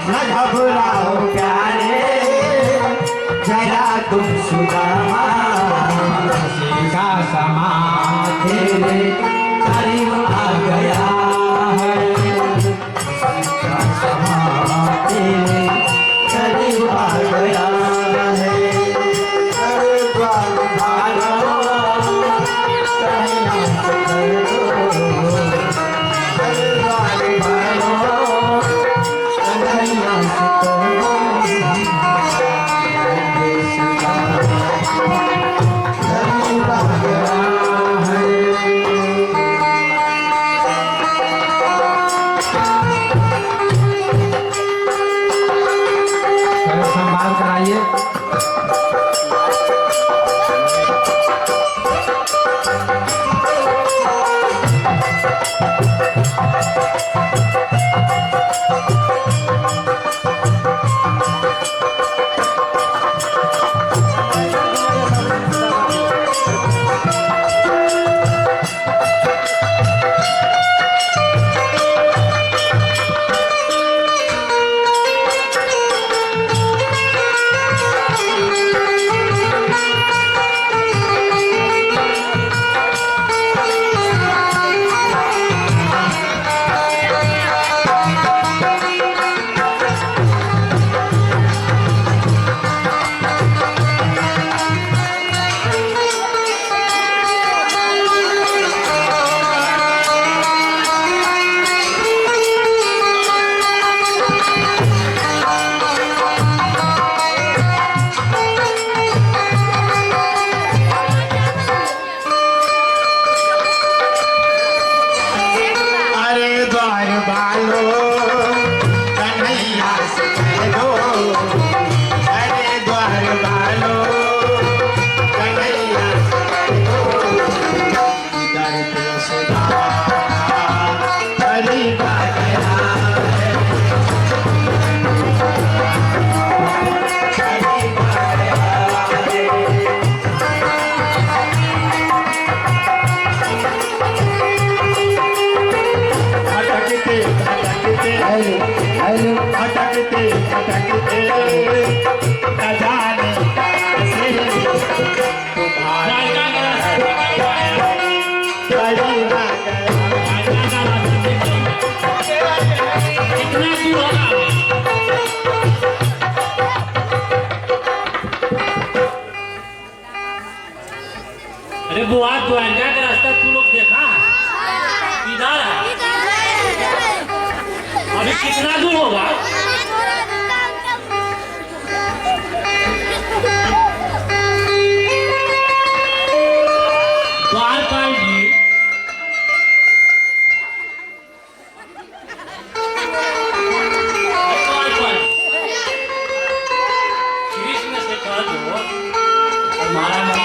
न घबराओ प्यारे जरा तुम सुदामा का समा तेरे करीब आ गया है का समा तेरे करीब आ गया है संभाल कराइए। अरे बुआ द्वारका का रास्ता तू लोग देखा इधर अभी कितना दूर होगा? द्वारपाल जी कृष्ण से कह दो हमारा मन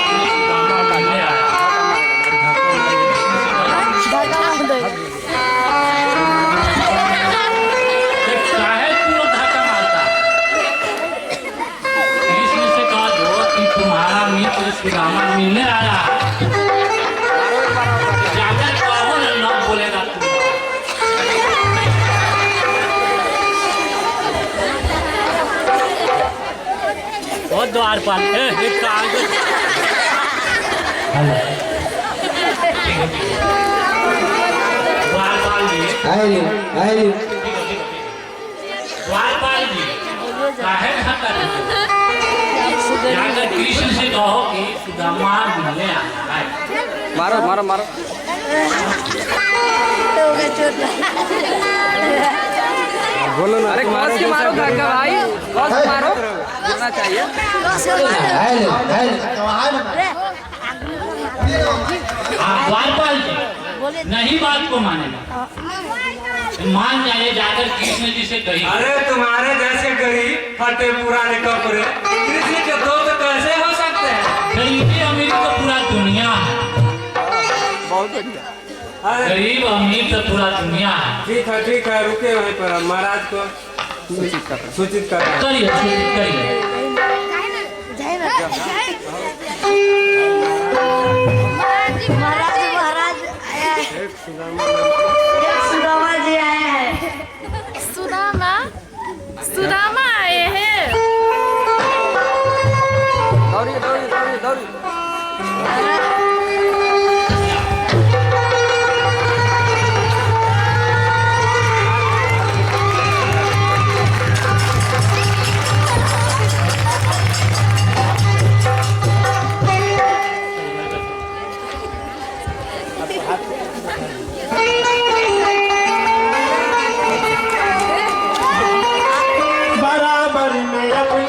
सुदामा मिलने आया जाकर कहो ना न बोलेगा तू बहुत द्वारपाल एक कागज द्वारपाल जी द्वारपाल जी काहे ना कर जाकर कृष्ण से कहो कि सुदामा मिलने आया है। मारो मारो मारो बोलो ना। अरे कौन से मारो काका भाई कौन से मारो बोलना चाहिए। द्वारपाल जी नहीं बात को मानेगा मान जाए जाकर कृष्ण जी से कही। अरे तुम्हारे जैसे गरीब फटे पुराने कपड़े कृष्ण के दोस्त कैसे हो सकते हैं? गरीबी अमीर तो पूरा दुनिया है। बहुत अच्छा। गरीब अमीर तो पूरा दुनिया है। ठीक है रुके वहीं पर महाराज को सूचित कर करिए महाराज सुदामा जी आए हैं। सुदामा आए हैं। दौड़िए दौड़िए दौड़िए दौड़िए। बराबर में अपने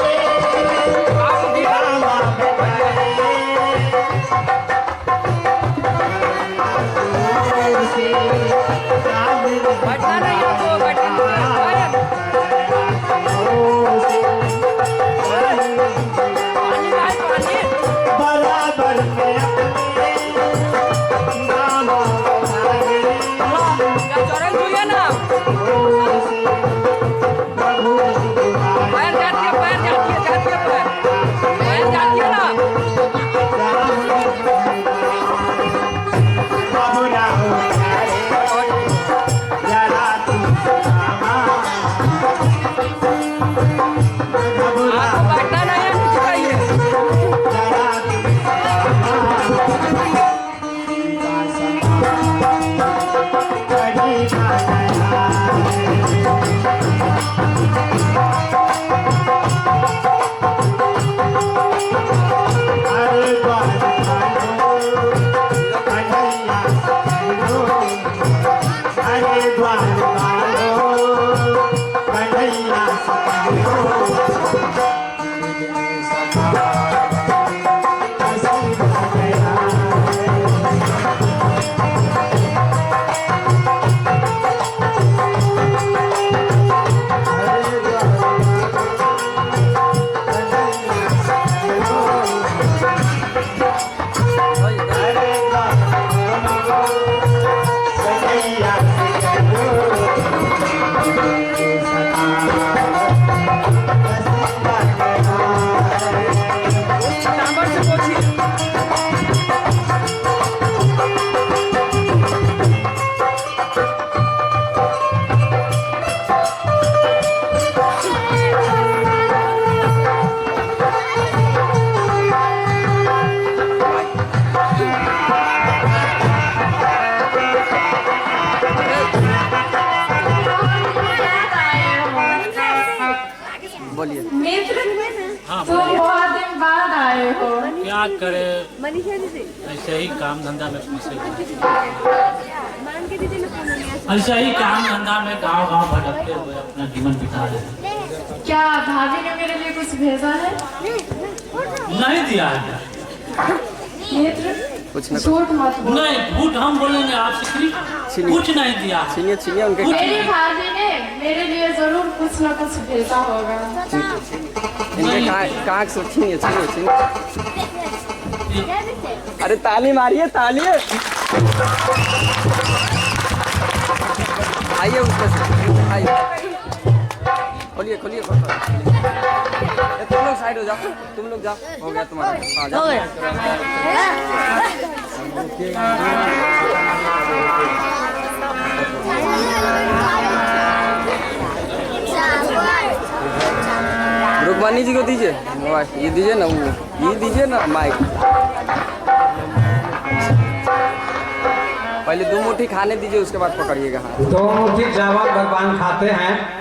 बैठना नहीं आपको, बैठना पानी भाई पानी। बराबर में अपने क्या चौराहे छूइए ना। पैर जाती है, पैर जाती है, जाती है पैर, पैर जाती है ना। बाबूरा हो जरा तुम आपको बैठना नहीं है, कुछ चाहिए। नंबर से पूछिए। बोलिए। मित्र हाँ, तुम बहुत दिन बाद आए हो। क्या करे, ऐसे ही काम धंधा में फंसे हुए। ऐसे ही काम धंधा में गांव गांव भटकते हुए अपना जीवन बिता रहे हैं। क्या भाभी ने मेरे लिए कुछ भेजा है? नहीं दिया है। मित्र कुछ न झूठ मत बोलो। नहीं, झूठ हम बोलेंगे आपसे, कुछ नहीं दिया। छीनिए छीनिए उनके। मेरी भाभी ने मेरे लिए जरूर कुछ न कुछ भेजा होगा। इनके कहाँ से छीनिए छीनिए छीनिए। अरे ताली मारिए ताली। आइए उसमें से आइए। खोलिए खोलिए तुम लोग साइड हो जाओ, तुम लोग जाओ। हो गया तुम्हारा, आ जाओ। रुकमानी जी को दीजिए मोबाइल, ये दीजिए ना, वो ये दीजिए ना माइक। पहले 2 मुट्ठी खाने दीजिए, उसके बाद पकड़िएगा हाथ। 2 मुट्ठी चावल भगवान खाते हैं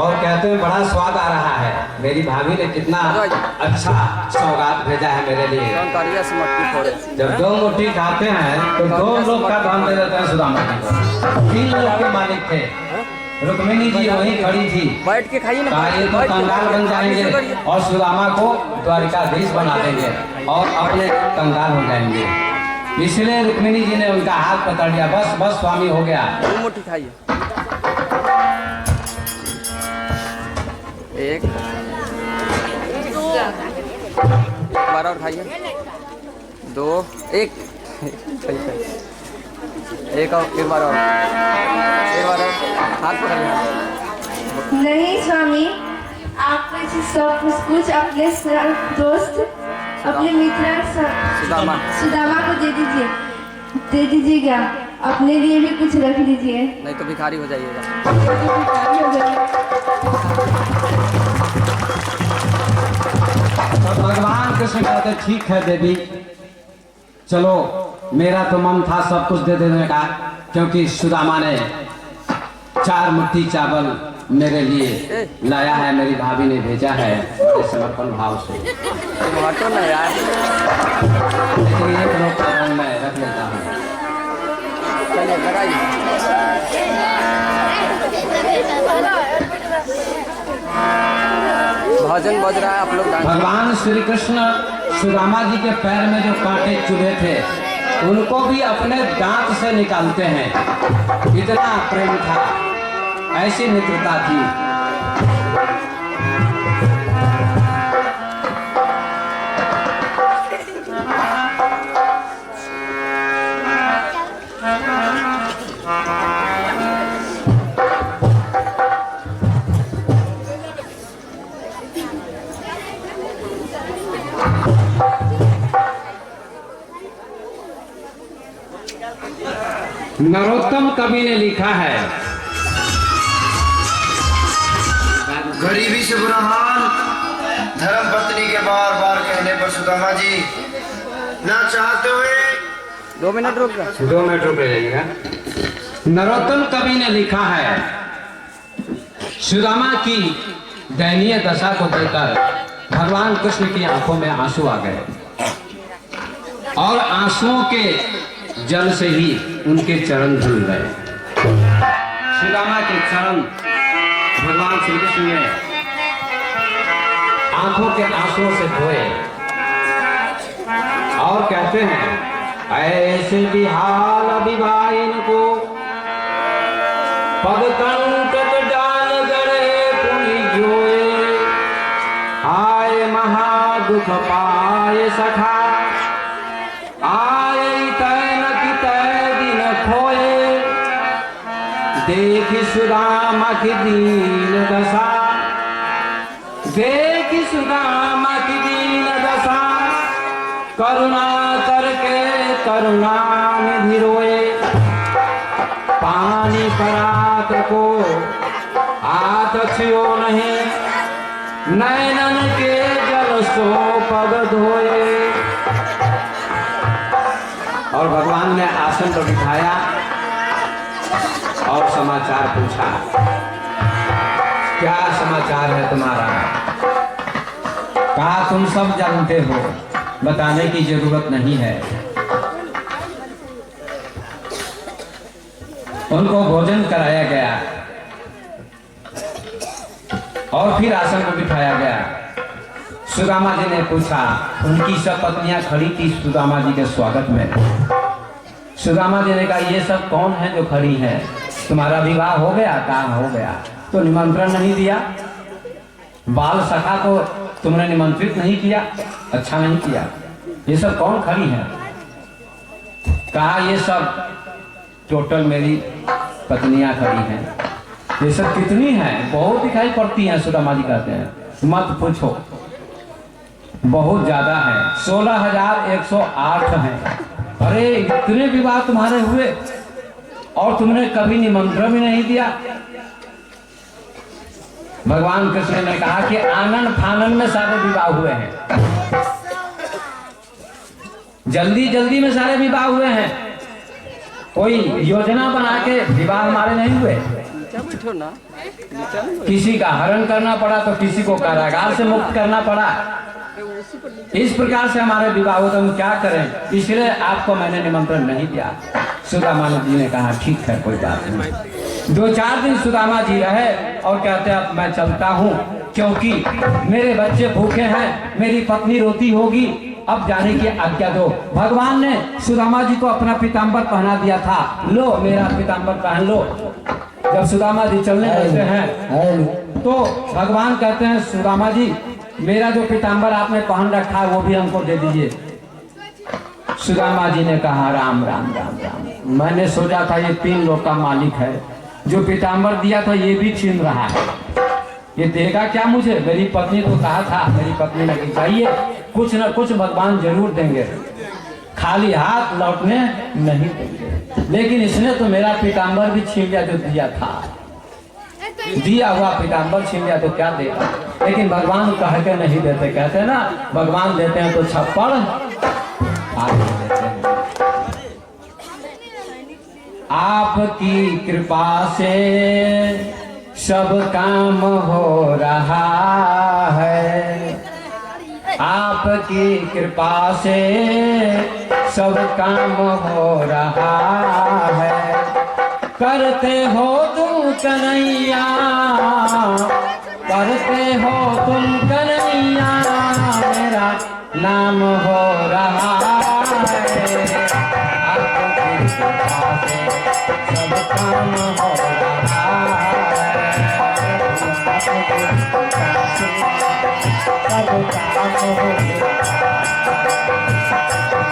और कहते हैं बड़ा स्वाद आ रहा है। मेरी भाभी ने कितना अच्छा सौगात भेजा है मेरे लिए। से मक्की फोड़े। जब 2 मुट्ठी खाते हैं तो 2 लोग का धन दे देते हैं सुदामा जी को। 3 लोग के मालिक थे। रुक्मिणी जी वहीं खड़ी थी। बैठ के खाइए ना। ये तो कंगाल बन जाएंगे और सुदामा को द्वारिकाधीश बना देंगे और अपने कंगाल हो जाएंगे। इसलिए रुक्मिणी जी ने उनका हाथ पकड़ लिया। बस बस स्वामी हो गया। 2 मुट्ठी खाइए। एक बार और खाइए। 2 1 एक और एक बार और हाथ पकड़िए। नहीं स्वामी, आप सब कुछ अपने दोस्त, अपने मित्र सुदामा को दे दीजिएगा। अपने लिए भी कुछ रख लीजिए, नहीं तो भिखारी हो जाइएगा। भिखारी हो जाइए। कृष्ण कहते ठीक है देवी, चलो मेरा तो मन था सब कुछ दे देने का, क्योंकि सुदामा ने 4 मुट्ठी चावल मेरे लिए लाया है, मेरी भाभी ने भेजा है बड़े समर्पण भाव से। हटो ना यार। लेकिन एक लोग का रंग मैं रख लेता हूँ। चलिए लगाइए। भजन बज रहा है, आप लोग गाइए। भगवान श्री कृष्ण सुदामा जी के पैर में जो कांटे चुभे थे उनको भी अपने दांत से निकालते हैं। इतना प्रेम था, ऐसी मित्रता थी। नरोत्तम कवि ने लिखा है, गरीबी से बुरा हाल धर्म पत्नी के बार बार कहने पर सुदामा जी ना चाहते हुए 2 मिनट रुक जा। 2 मिनट रुक जाइएगा। नरोत्तम कवि ने लिखा है, सुदामा की दयनीय दशा को देखकर भगवान कृष्ण की आंखों में आंसू आ गए और आंसुओं के जल से ही उनके चरण धुल गए। सुदामा के चरण भगवान श्री कृष्ण ने आंखों के आंसुओं से धोए और कहते हैं, ऐसे भी हाल अभिभाइन को पद कंटक डाल गड़े पुनि जोए, आय महा दुख पाए सखा, आय तैन की तै दिन खोए, देखी सुदामा की दीन दशा, देखी सुदामा की दीन दशा, करुणा करके करुणा निधि रोए, पानी परात को हाथ छियो नहीं, नैनन के जल सो पग धोए। और भगवान ने आसन पर बिठाया और समाचार पूछा, क्या समाचार है तुम्हारा? कहा तुम सब जानते हो, बताने की जरूरत नहीं है। उनको भोजन कराया गया और फिर आसन पर बिठाया गया। सुदामा जी ने पूछा, उनकी सब पत्नियां खड़ी थी सुदामा जी के स्वागत में। सुदामा जी ने कहा, ये सब कौन है जो खड़ी है? तुम्हारा विवाह हो गया? कहा हो गया। तो निमंत्रण नहीं दिया? बाल सखा को तुमने निमंत्रित नहीं किया? अच्छा नहीं किया। ये सब कौन खड़ी है? कहा ये सब टोटल मेरी पत्नियां खड़ी हैं। ये सब कितनी हैं? बहुत दिखाई पड़ती हैं। सुदामा जी कहते हैं, मत पूछो, बहुत ज्यादा है, 16,108 हैं। अरे इतने विवाह तुम्हारे हुए और तुमने कभी निमंत्रण भी नहीं दिया। भगवान कृष्ण ने कहा कि आनन फानन में सारे विवाह हुए हैं, जल्दी जल्दी में सारे विवाह हुए हैं। कोई योजना बना के विवाह हमारे नहीं हुए। किसी का हरण करना पड़ा तो किसी को कारागार से मुक्त करना पड़ा। इस प्रकार से हमारे विवाह हो, तो हम क्या करें? इसलिए आपको मैंने निमंत्रण नहीं दिया। सुदामा जी ने कहा ठीक है, कोई बात नहीं। 2-4 दिन सुदामा जी रहे और कहते अब मैं चलता हूँ, क्योंकि मेरे बच्चे भूखे हैं, मेरी पत्नी रोती होगी, अब जाने की आज्ञा दो। भगवान ने सुदामा जी को अपना पीताम्बर पहना दिया था, लो मेरा पीताम्बर पहन लो। जब सुदामा जी चलने लगते हैं तो भगवान कहते हैं, सुदामा जी मेरा जो पीताम्बर आपने पहन रखा है वो भी हमको दे दीजिए। सुदामा जी ने कहा, राम राम राम राम, मैंने सोचा था ये 3 लोग का मालिक है, जो पीताम्बर दिया था ये भी छीन रहा है, ये देगा क्या मुझे? मेरी पत्नी को कहा था, मेरी पत्नी ने चाहिए, कुछ न कुछ भगवान जरूर देंगे, खाली हाथ लौटने नहीं देंगे। लेकिन इसने तो मेरा पीताम्बर भी छीन लिया जो दिया था, दिया हुआ पीताम्बर छीन लिया तो क्या देगा? लेकिन भगवान कह के नहीं देते। कहते हैं ना, भगवान देते हैं तो छप्पड़ आगे देते हैं। आपकी कृपा से सब काम हो रहा है, आपकी कृपा से सब काम हो रहा है। करते हो तुम कन्हैया, करते हो तुम कन्हैया, मेरा नाम हो रहा है। आपकी कृपा से सब काम हो रहा है, आपकी कृपा से सब काम हो रहा है।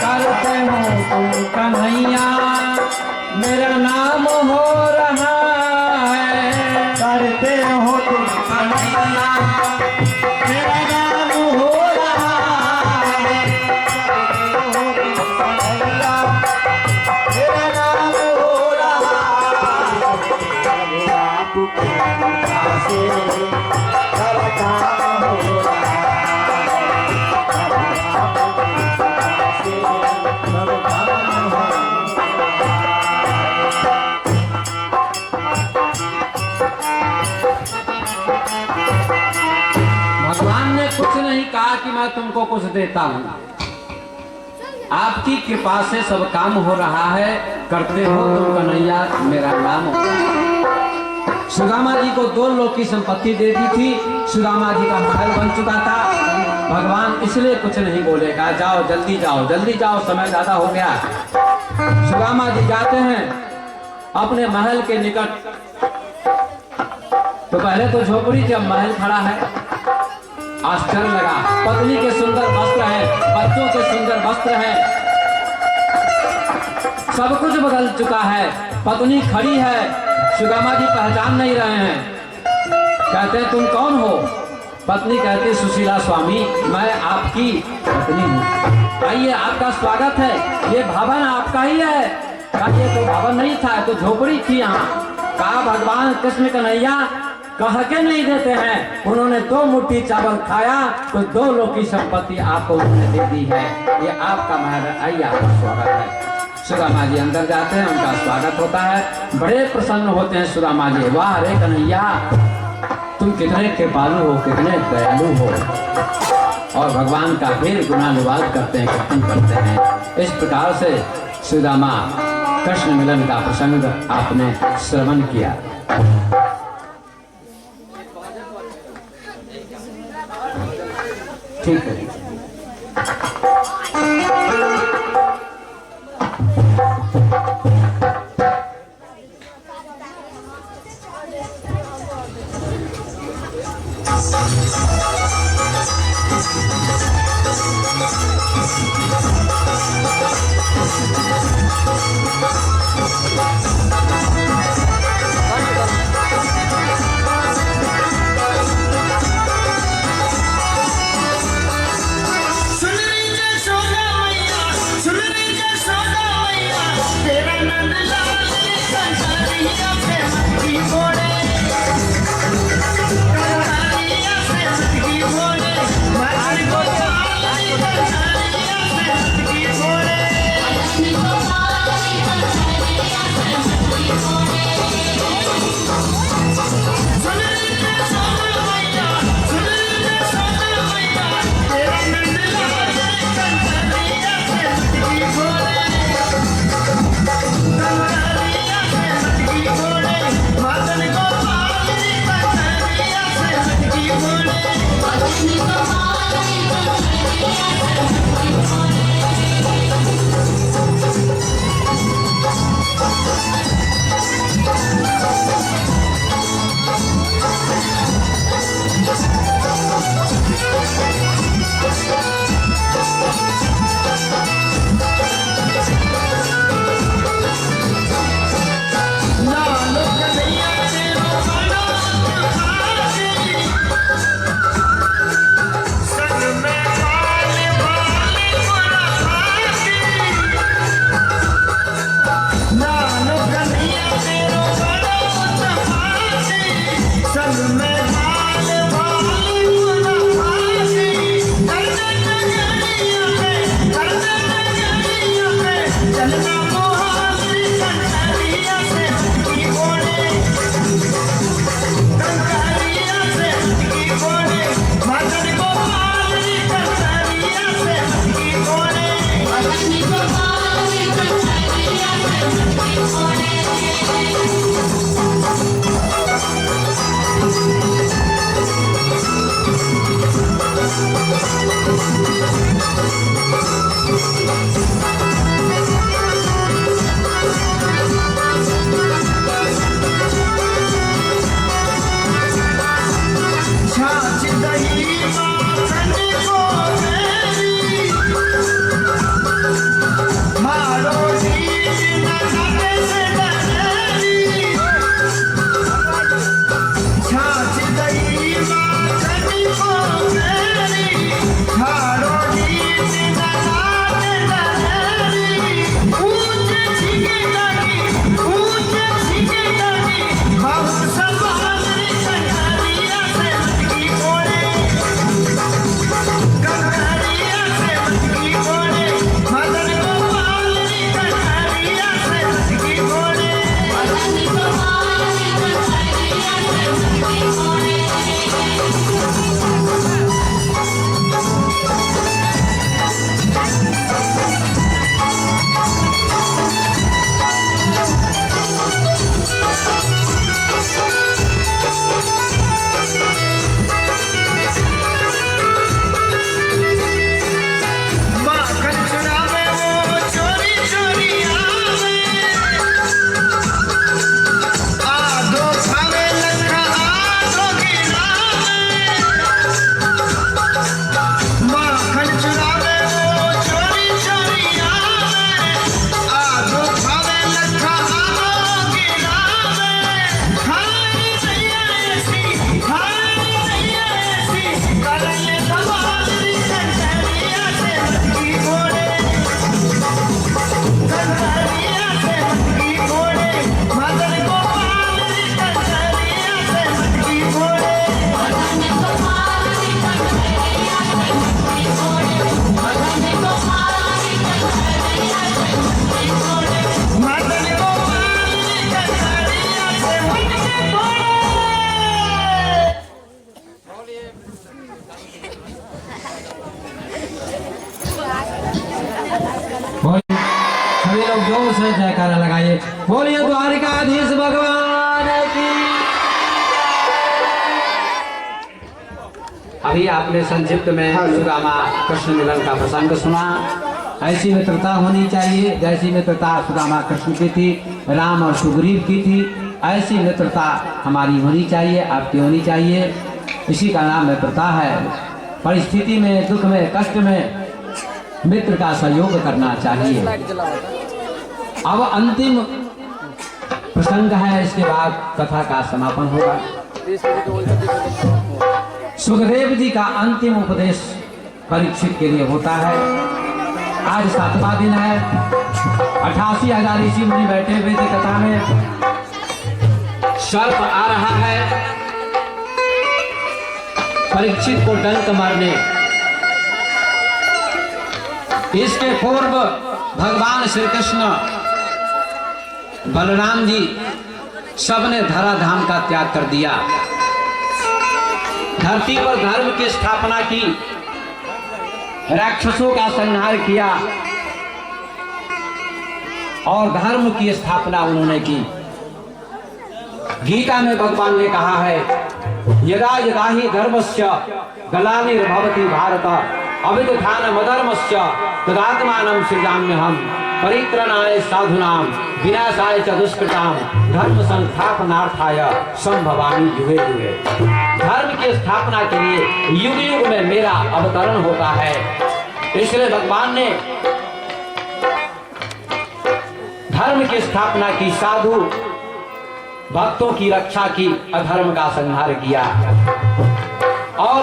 करते हो तुम कन्हैया, मेरा नाम हो रहा है। करते हो तुम कन्हैया, मेरा नाम हो रहा है। करते हो तुम कन्हैया, मेरा नाम हो रहा है। आपकी कृपा से सब काम हो रहा है, आपकी कृपा से सब काम हो रहा है। भगवान ने कुछ नहीं कहा कि मैं तुमको कुछ देता हूं। आपकी कृपा से सब काम हो रहा है। करते हो तुम कन्हैया, मेरा नाम हो रहा है। सुदामा जी को 2 लोक की संपत्ति दे दी थी। सुदामा जी का महल बन चुका था। भगवान इसलिए कुछ नहीं बोले, कहा जाओ जल्दी जाओ, जल्दी जाओ, समय ज्यादा हो गया। सुदामा जी जाते हैं अपने महल के निकट। तो पहले तो झोपड़ी थी, अब महल खड़ा है। आश्चर्य लगा, पत्नी के सुंदर वस्त्र हैं, बच्चों के सुंदर वस्त्र हैं, सब कुछ बदल चुका है। पत्नी खड़ी है, सुदामा जी पहचान नहीं रहे हैं। कहते हैं तुम कौन हो? पत्नी कहती सुशीला स्वामी, मैं आपकी पत्नी हूँ। आइए, आपका स्वागत है। ये भवन आपका ही है। कहा ये तो भवन नहीं था, तो झोपड़ी थी यहाँ। कहा भगवान कृष्ण कन्हैया कह के नहीं देते हैं। उन्होंने 2 मुट्ठी चावल खाया तो 2 लोक की संपत्ति आपको उन्होंने दे दी है। ये आपका महल है, आइए आपका स्वागत है। सुदामा जी अंदर जाते हैं, उनका स्वागत होता है। बड़े प्रसन्न होते हैं सुदामा जी। वाह रे कन्हैया, तुम कितने कृपालु हो, कितने दयालु हो। और भगवान का फिर गुणानुवाद करते हैं, कीर्तन करते हैं। इस प्रकार से सुदामा कृष्ण मिलन का प्रसंग आपने श्रवण किया। ठीक है। Thank you. बोलिए द्वारिकाधीश भगवान की। अभी आपने संक्षिप्त में सुदामा कृष्ण मिलन का प्रसंग सुना। ऐसी मित्रता होनी चाहिए जैसी मित्रता सुदामा कृष्ण की थी, राम और सुग्रीव की थी। ऐसी मित्रता हमारी होनी चाहिए, आपकी होनी चाहिए। इसी का नाम मित्रता है। परिस्थिति में, दुख में, कष्ट में मित्र का सहयोग करना चाहिए। अब अंतिम प्रसंग है, इसके बाद कथा का समापन होगा। सुखदेव जी का अंतिम उपदेश परीक्षित के लिए होता है। आज 7वां दिन है। 88,000 ऋषि मुनि बैठे हुए थे कथा में। सर्प आ रहा है परीक्षित को डंक मारने। इसके पूर्व भगवान श्री कृष्ण, बलराम जी सबने धराधाम का त्याग कर दिया। धरती पर धर्म की स्थापना की, राक्षसों का संहार किया और धर्म की स्थापना उन्होंने की। गीता में भगवान ने कहा है, यदा यदा ही धर्मस्य ग्लानिर्भवति भारत अभिद्धानम् अधर्मस्य तदात्मानं सृजाम्यहम् परित्राणाय साधूनां विनाशाय च दुष्कृतां धर्म संस्थापनार्थाय संभवामि युगे युगे। धर्म की स्थापना के लिए युग युग में मेरा अवतरण होता है। इसलिए भगवान ने धर्म की स्थापना की, साधु भक्तों की रक्षा की, अधर्म का संहार किया और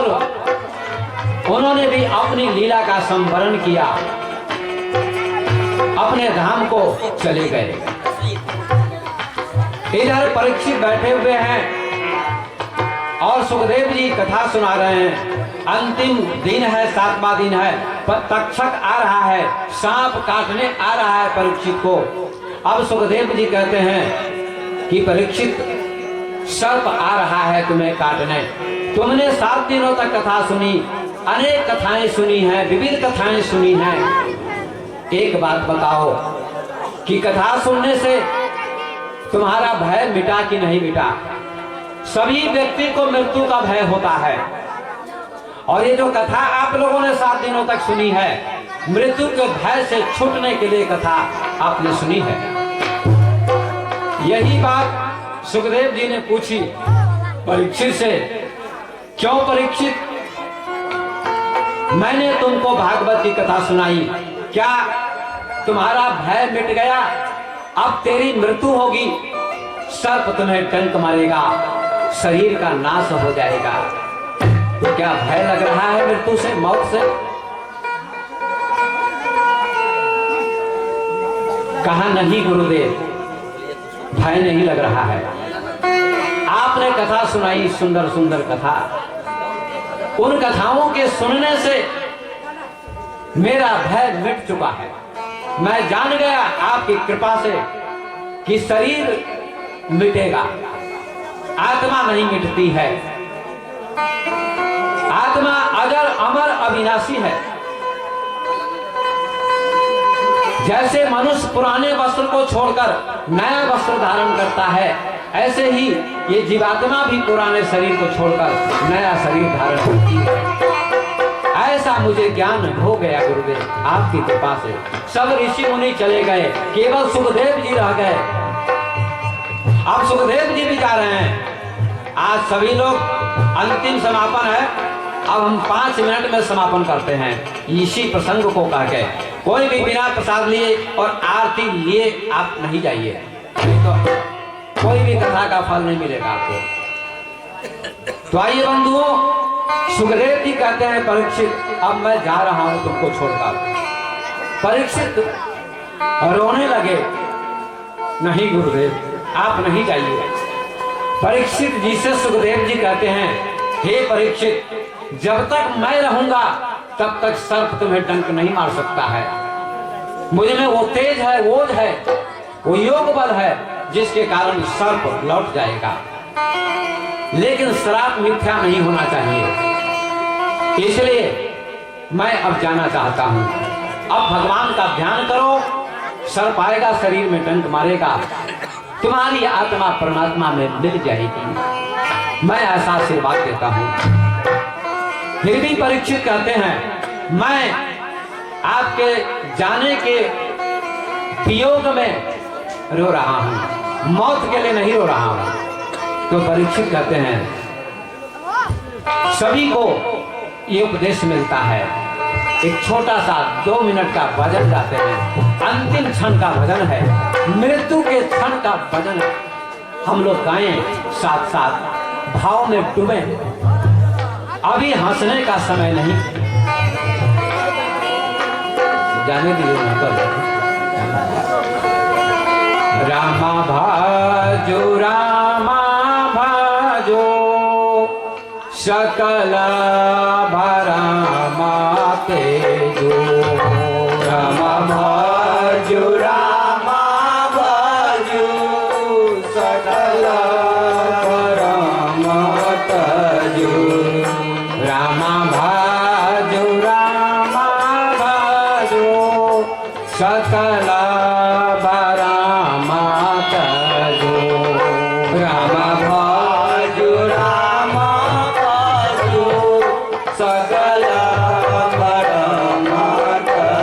उन्होंने भी अपनी लीला का संवरण किया, अपने धाम को चले गए। इधर परीक्षित बैठे हुए हैं और सुखदेव जी कथा सुना रहे हैं। अंतिम दिन है, 7वां दिन है। तक्षक आ रहा है, सांप काटने आ रहा है परीक्षित को। अब सुखदेव जी कहते हैं कि परीक्षित, सर्प आ रहा है तुम्हें काटने। तुमने 7 दिनों तक कथा सुनी, अनेक कथाएं सुनी हैं, विविध कथाएं सुनी हैं। एक बात बताओ कि कथा सुनने से तुम्हारा भय मिटा कि नहीं मिटा? सभी व्यक्ति को मृत्यु का भय होता है और ये जो कथा आप लोगों ने 7 दिनों तक सुनी है, मृत्यु के भय से छूटने के लिए कथा आपने सुनी है। यही बात सुखदेव जी ने पूछी परीक्षित से, क्यों परीक्षित, मैंने तुमको भागवत की कथा सुनाई, क्या तुम्हारा भय मिट गया? अब तेरी मृत्यु होगी, सर्प तुम्हें डंक मारेगा, शरीर का नाश हो जाएगा। तो क्या भय लग रहा है मृत्यु से, मौत से? कहा नहीं गुरुदेव, भय नहीं लग रहा है। आपने कथा सुनाई, सुंदर सुंदर कथा, उन कथाओं के सुनने से मेरा भय मिट चुका है। मैं जान गया आपकी कृपा से कि शरीर मिटेगा, आत्मा नहीं मिटती है। आत्मा अजर अमर अविनाशी है। जैसे मनुष्य पुराने वस्त्र को छोड़कर नया वस्त्र धारण करता है, ऐसे ही ये जीवात्मा भी पुराने शरीर को छोड़कर नया शरीर धारण करती है। ऐसा मुझे ज्ञान हो गया गुरुदेव, आपकी कृपा से। सब ऋषि मुनि चले गए, केवल सुखदेव जी रह गए। अब सुखदेव जी भी जा रहे हैं। आज सभी लोग, अंतिम समापन है। अब हम 5 मिनट में समापन करते हैं इसी प्रसंग को कह के। कोई भी बिना प्रसाद लिए और आरती लिए आप नहीं जाइए, तो कोई भी कथा का फल नहीं मिलेगा आपको। तो आइए बंधुओं, सुखदेव जी कहते हैं परीक्षित, अब मैं जा रहा हूं तुमको छोड़कर। परीक्षित रोने लगे, नहीं गुरुदेव आप नहीं जाइए। परीक्षित जी से सुखदेव जी कहते हैं, हे परीक्षित, जब तक मैं रहूंगा तब तक सर्प तुम्हें डंक नहीं मार सकता है। मुझ में वो तेज है, ओज है, वो योग बल है जिसके कारण सर्प लौट जाएगा। लेकिन श्राप मिथ्या नहीं होना चाहिए, इसलिए मैं अब जाना चाहता हूं। अब भगवान का ध्यान करो, सर्प आएगा, शरीर में डंक मारेगा, तुम्हारी आत्मा परमात्मा में मिल जाएगी। मैं ऐसा आशीर्वाद देता हूँ। फिर भी परीक्षित कहते हैं, मैं आपके जाने के वियोग में रो रहा हूँ, मौत के लिए नहीं रो रहा हूँ। तो परीक्षित कहते हैं, सभी को ये उपदेश मिलता है, एक छोटा सा 2 मिनट का भजन गाते हैं, अंतिम क्षण का भजन है, मृत्यु के क्षण का भजन है। हम लोग गाएं, साथ साथ भाव में डूबे। अभी हंसने का समय नहीं, जाने दीजिए मतलब। रामा भाजो सकल भरमा तेजो। रामा भाजो सकल भरमा तेजो। रामा भाजो सकल भरमा तेजो। रामा भाजो सकल भरमा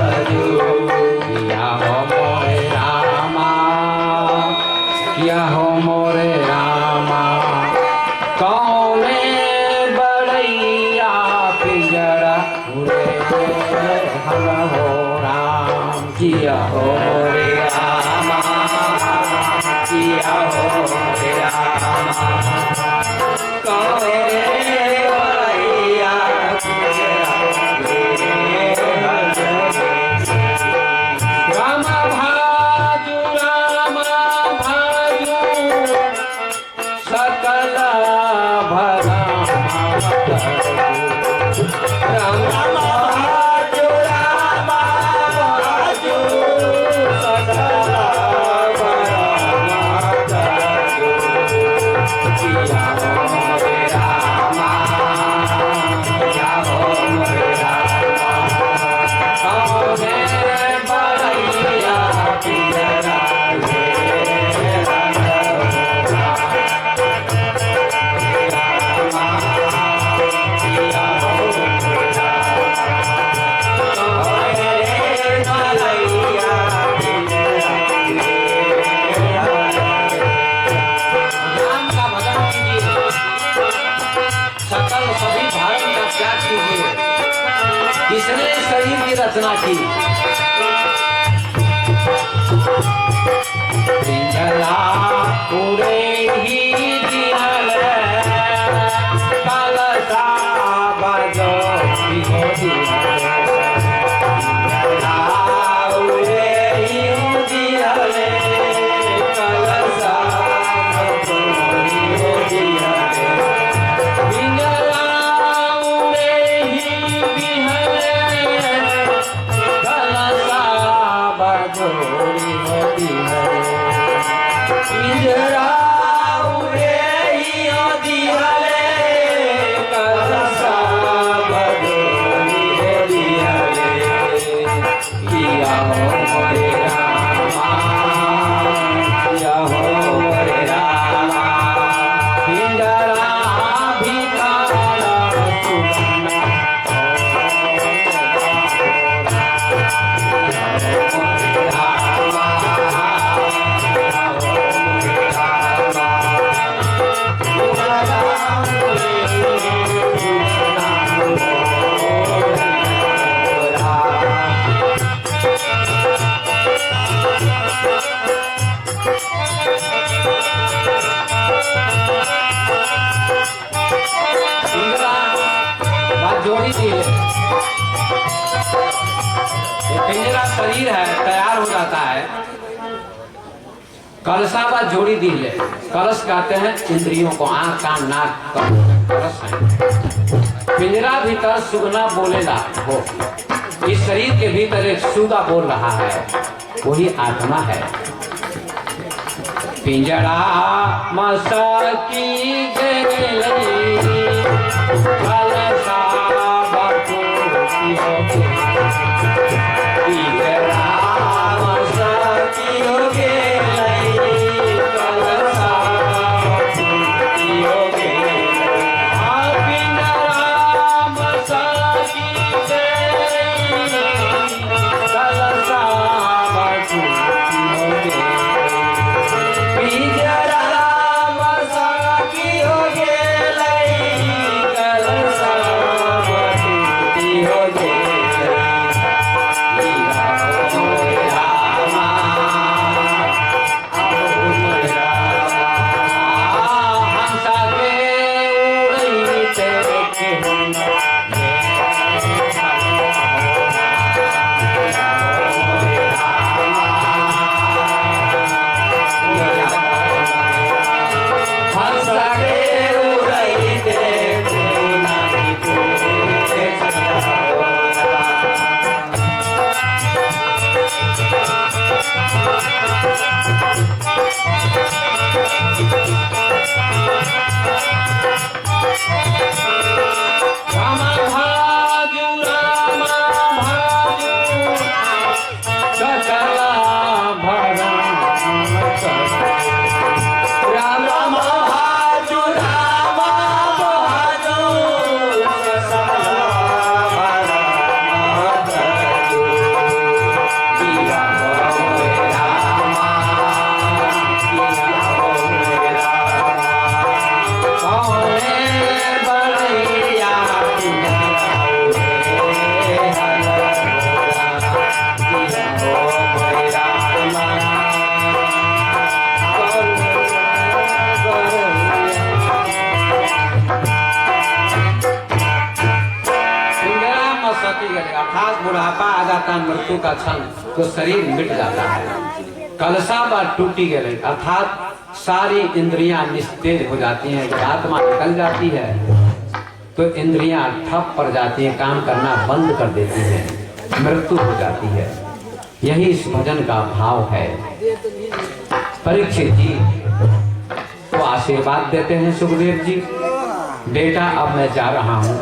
तेजो। किया हो मोरे रामा, किया हो मोरे रामा, कौने बड़ैया पिंजड़ा उड़े हम हो राम। किया हो मोरे रामा, किया हो मोरे रामा, कौने बड़ैया पिंजड़ा रामा भाजू सकल भरमा तेजो। रामा भाजू सकल भरमा तेजो। किया हो मोरे रामा, किया हो मोरे रामा, कौने बड़ैया पिंजड़ा किसने शरीर की रचना की? पिंजरा पूरे ही दिहल कलसा बजो हो दिहल। पिंजरा पूरे ही दिहल कलसा बजो हो दिहल। पिंजरा पिंजरा उड़े ही दिहले कलसा बजोरी हो दिहले। किया हो मोरे रामा, किया हो मोरे रामा, पिंजरा भीतर सुना जोड़ी दी है। ये पिंजरा शरीर है, तैयार हो जाता है। कलशा व जोड़ी दी है। कलश कहते हैं इंद्रियों को, आंख कान नाक कलश है। पिंजरा भीतर सुगना बोलेगा वो, इस शरीर के भीतर एक सुगा बोल रहा है, वही आत्मा है। पिंजरा मसकी कलशा पिंजरा मसकी आती गले अर्थात बुढ़ापा आ जाता है, मृत्यु का क्षण तो शरीर मिट जाता है। कलसा बार टूटी गले अर्थात सारी इंद्रियां निस्तेज हो जाती हैं। जब आत्मा निकल जाती है तो इंद्रियां ठप पड़ जाती हैं, काम करना बंद कर देती हैं, मृत्यु हो जाती है। यही इस भजन का भाव है। परीक्षित जी तो आशीर्वाद देते हैं सुखदेव जी, बेटा अब मैं जा रहा हूं,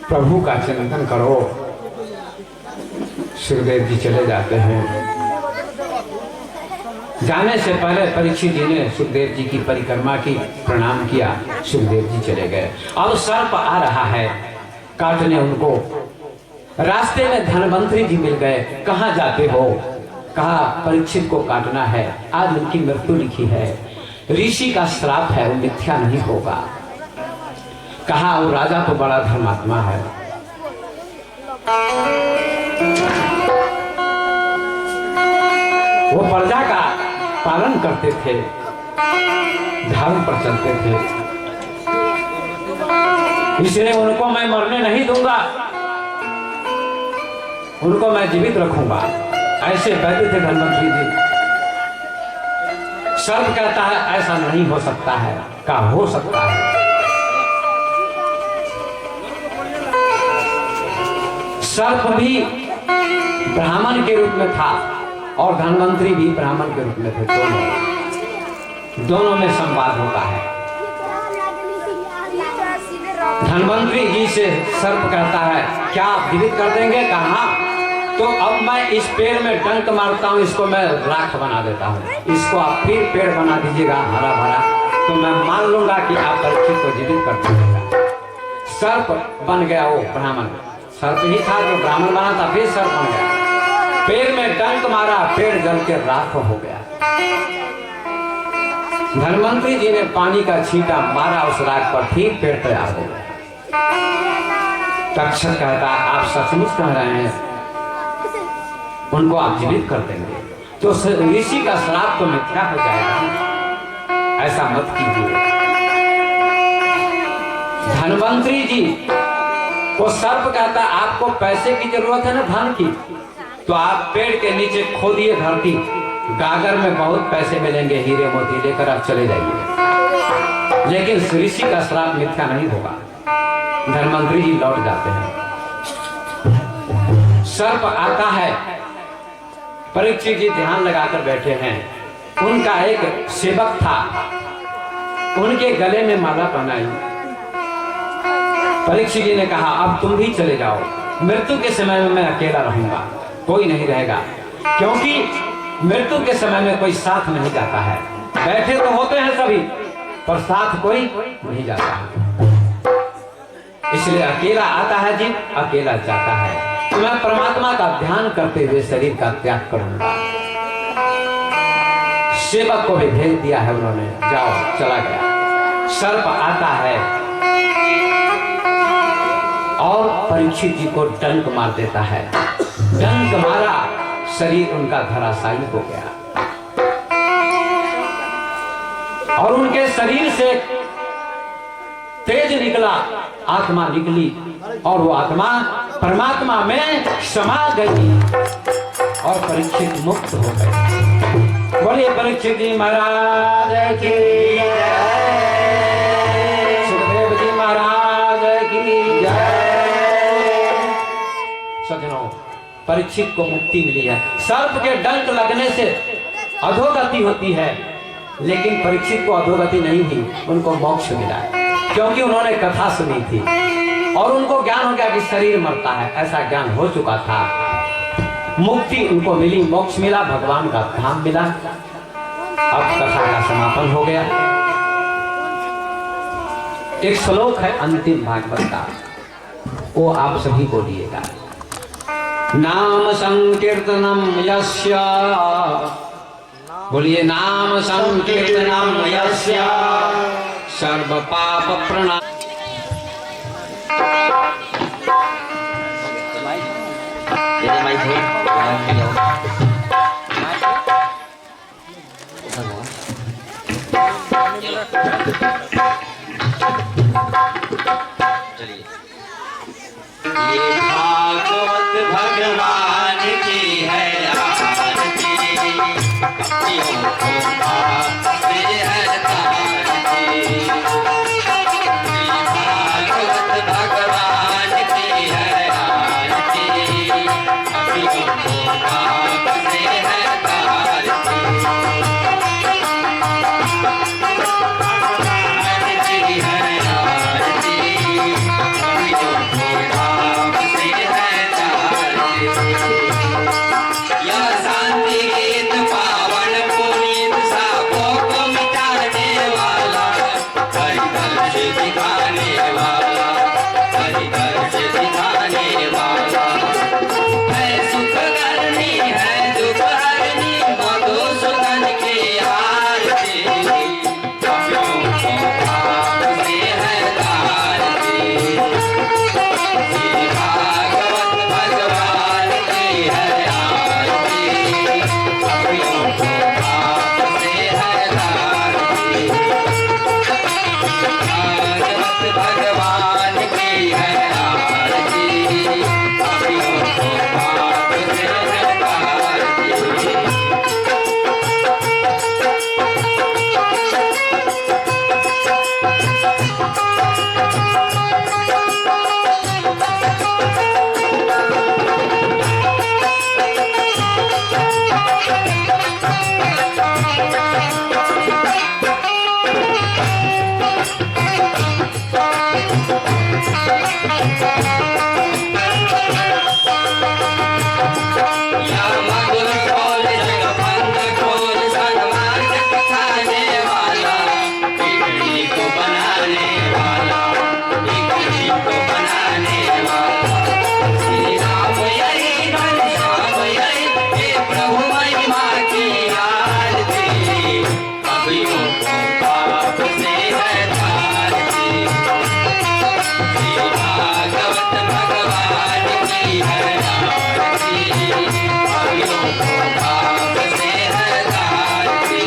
प्रभु का चिंतन करो। सुखदेव जी चले जाते हैं। जाने से पहले परीक्षित जी ने सुखदेव जी की परिक्रमा की, प्रणाम किया, सुखदेव जी चले गए। अब सर्प आ रहा है काटने उनको। रास्ते में धनवंतरी जी मिल गए। कहाँ जाते हो? कहा परीक्षित को काटना है, आज उनकी मृत्यु लिखी है, ऋषि का श्राप है, वो मिथ्या नहीं होगा। कहा वो राजा तो बड़ा धर्मात्मा है। वो प्रजा का पालन करते थे, धर्म पर चलते थे, इसलिए उनको मैं मरने नहीं दूंगा, उनको मैं जीवित रखूंगा। ऐसे कहते थे धनवंतरी जी। सर्प कहता है ऐसा नहीं हो सकता है। का हो सकता है। सर्प भी ब्राह्मण के रूप में था और धनवंतरी भी ब्राह्मण के रूप में थे। दोनों में संवाद होता है। धनवंतरी जी से सर्प कहता है क्या आप जीवित कर देंगे? कहा तो अब मैं इस पेड़ में डंक मारता हूँ, इसको मैं राख बना देता हूँ, इसको आप फिर पेड़ बना दीजिएगा हरा भरा, तो मैं मान लूंगा कि आप परीक्षित को जीवित कर दीजिएगा। सर्प बन गया वो ब्राह्मण, सर्प ही था जो ब्राह्मण बना था, फिर सर्प बन गया। पेड़ में डंक मारा, पेड़ जल के राख हो गया। धनवंतरी जी ने पानी का छींटा मारा उस राख पर, फिर पेड़ तैयार हो गया। तक्षक कहता आप सचमुच कह रहे हैं, उनको आप जीवित कर देंगे तो ऋषि का श्राप तो मिथ्या हो जाएगा, ऐसा मत कीजिए। धनवंतरी जी को सर्प कहता आपको पैसे की जरूरत है ना, धन की, तो आप पेड़ के नीचे खोदिए धरती, गागर में बहुत पैसे मिलेंगे, हीरे मोती लेकर आप चले जाइए, लेकिन ऋषि का श्राप मिथ्या नहीं होगा। धनवंतरी जी लौट जाते हैं। सर्प आता है, परीक्षित जी ध्यान लगाकर बैठे हैं। उनका एक सेवक था, उनके गले में माला पहनाई। परीक्षित जी ने कहा अब तुम भी चले जाओ, मृत्यु के समय में मैं अकेला रहूंगा, कोई नहीं रहेगा, क्योंकि मृत्यु के समय में कोई साथ नहीं जाता है। बैठे तो होते हैं सभी, पर साथ कोई नहीं जाता है, इसलिए अकेला आता है जी, अकेला जाता है। तो मैं परमात्मा का ध्यान करते हुए शरीर का त्याग करूंगा। सेवक को भी भेज दिया है उन्होंने, जाओ, चला गया। सर्प आता है और परीक्षित जी को डंक मार देता है। डंक मारा, शरीर उनका धराशायी हो गया और उनके शरीर से तेज निकला, आत्मा निकली और वो आत्मा परमात्मा में समा गई और परीक्षित मुक्त हो गए। बोलिए परीक्षित जी महाराज की जय, सुखदेव जी महाराज की जय। सज्जनों, परीक्षित को मुक्ति मिली है। सर्प के डंक लगने से अधोगति होती है, लेकिन परीक्षित को अधोगति नहीं हुई, उनको मोक्ष मिला है, क्योंकि उन्होंने कथा सुनी थी और उनको ज्ञान हो गया कि शरीर मरता है, ऐसा ज्ञान हो चुका था। मुक्ति उनको मिली, मोक्ष मिला, भगवान का धाम मिला। अब कथा का समापन हो गया। एक श्लोक है अंतिम भागवत का, वो आप सभी को दिएगा। नाम संकीर्तनम यस्य, बोलिए नाम संकीर्तनम यस्य सर्व पाप प्रणाम। चलिए ये भागवत भगवान की है आरती, भक्तियों को भाव से है तारती। ये भागवत भगवान की है आरती, भक्तियों को भाव से है तारती। आरती है आरती, भक्तियों को भाव से है तारती। यह शांति गीत पावन पुनीत सापों को मिटाने वाला, हरिदर्श दिखाने वाला, हरिदर्श दिखाने वाला। है सुख करनी है दुख हरनी, मधुसूदन की आरती, कपियों को भाव से है तारती। श्री भागवत भगवान की है आरती, कपियों को भाव से है तारती। भागवत भगवान की है आरती, कपियों को भाव से है तारती। या मधुर खोल जगबंद खोल, सन्मार्ग दिखाने वाला, बिगड़ी को बनाने वाला, बिगड़ी को बनाने वाला। श्री राम यही घनश्याम यही, हे प्रभु महिमा की आरती, कवियों को पाप से है तारती। श्री भागवत भगवान की है आरती, कवियों को पाप से है तारती।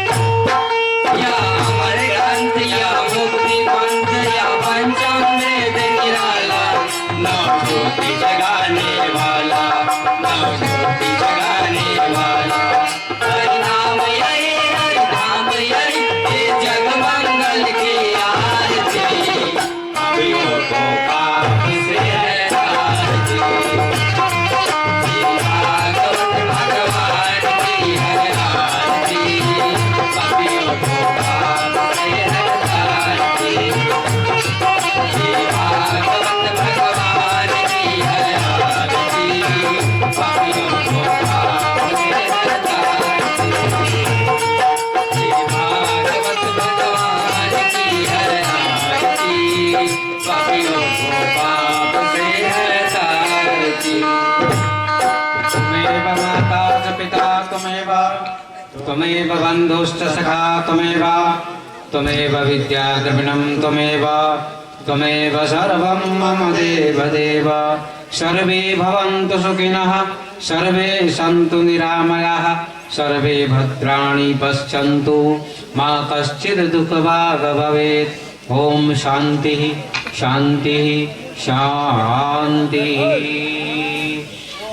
या अमर ग्रंथ या मुक्ति पंथ या पंचामृत निराला, नव ज्योति जगाने वाला, नव ज्योति जगाने वाला। हरि नाम यही, हरि नाम यही, हे जग मंगल की आरती, कवियों को पाप से है तारती। श्री भागवत भगवान की है आरती, कवियों को पाप से है तारती। श्री भागवत भगवान की है आरती, कवियों को पाप से है तारती। श्री भागवत भगवान की है आरती, कवियों को पाप से है तारती। त्वमेव माता च पिता त्वमेव, त्वमेव बन्धुश्च सखा त्वमेव, त्वमेव विद्या द्रविणं त्वमेव, त्वमेव सर्वं मम देव देव। सर्वे भवन्तु सुखिनः, सर्वे सन्तु निरामयाः, सर्वे भद्राणि पश्यन्तु, मा कश्चित् दुःखभाग् भवेत्। ओम शांति शांति शांति।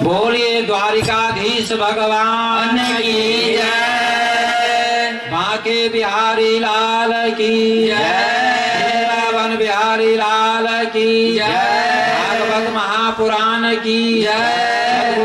बोलिए द्वारिकाधीश भगवान की जय, बांके बिहारी लाल की जय, वृंदावन बिहारी लाल की जय, भागवत महापुराण की जय।